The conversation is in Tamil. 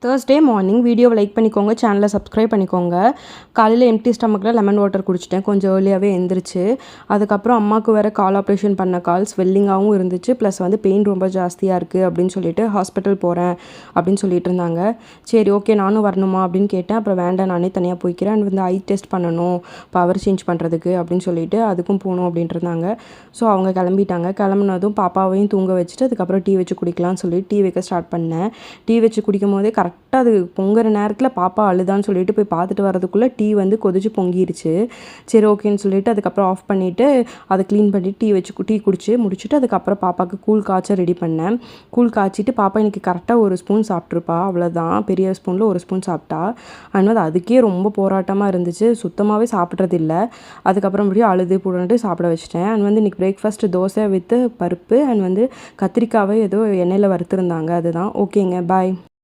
Thursday மார்னிங் வீடியோவை லைக் பண்ணிக்கோங்க, சேனலை சப்ஸ்கிரைப் பண்ணிக்கோங்க. காலையில் எம்டி ஸ்டமக்கில் லெமன் வாட்டர் குடிச்சிட்டேன், கொஞ்சம் ஏர்லியாகவே எழுந்திரிச்சு. அதுக்கப்புறம் அம்மாவுக்கு வேறு கால் ஆப்ரேஷன் பண்ண கால் ஸ்வெல்லிங்காகவும் இருந்துச்சு, ப்ளஸ் வந்து பெயின் ரொம்ப ஜாஸ்தியாக இருக்குது அப்படின்னு சொல்லிட்டு ஹாஸ்பிட்டல் போகிறேன் அப்படின்னு சொல்லிட்டு இருந்தாங்க. சரி ஓகே நானும் வரணுமா அப்படின்னு கேட்டேன். அப்புறம் வேண்டாம் நானே தனியாக போய்க்கிறேன், அண்ட் வந்து ஐ டெஸ்ட் பண்ணணும் பவர் சேஞ்ச் பண்ணுறதுக்கு அப்படின்னு சொல்லிட்டு அதுக்கும் போகணும் அப்படின்ட்டு இருந்தாங்க. ஸோ அவங்க கிளம்பிட்டாங்க. கிளம்புனதும் பாப்பாவையும் தூங்க வச்சுட்டு அதுக்கப்புறம் டீ வச்சு குடிக்கலாம்னு சொல்லி டீ வைக்க ஸ்டார்ட் பண்ணேன். டீ வச்சு குடிக்கும் போதே கரெக்டாக அது பொங்குற நேரத்தில் பாப்பா அழுதான்னு சொல்லிட்டு போய் பார்த்துட்டு வரதுக்குள்ளே டீ வந்து கொதிச்சு பொங்கிருச்சு. சரி ஓகேன்னு சொல்லிட்டு அதுக்கப்புறம் ஆஃப் பண்ணிவிட்டு அதை க்ளீன் பண்ணிவிட்டு டீ குடிச்சு முடிச்சுட்டு அதுக்கப்புறம் பாப்பாவுக்கு கூழ் காய்ச்ச ரெடி பண்ணேன். கூழ் காய்ச்சிட்டு பாப்பா இன்றைக்கி கரெக்டாக ஒரு ஸ்பூன் சாப்பிட்ருப்பா, அவ்வளோதான். பெரிய ஸ்பூனில் ஒரு ஸ்பூன் சாப்பிட்டா. அதனால் அதுக்கே ரொம்ப போராட்டமாக இருந்துச்சு, சுத்தமாகவே சாப்பிட்றது இல்லை. அதுக்கப்புறம் அப்படியே அழுது புடன்ட்டு சாப்பிட வச்சுட்டேன். அண்ட் வந்து இன்றைக்கி பிரேக்ஃபாஸ்ட்டு தோசை வித்து பருப்பு அண்ட் வந்து கத்திரிக்காவை ஏதோ எண்ணெயில் வறுத்துருந்தாங்க. அதுதான். ஓகேங்க, பாய்.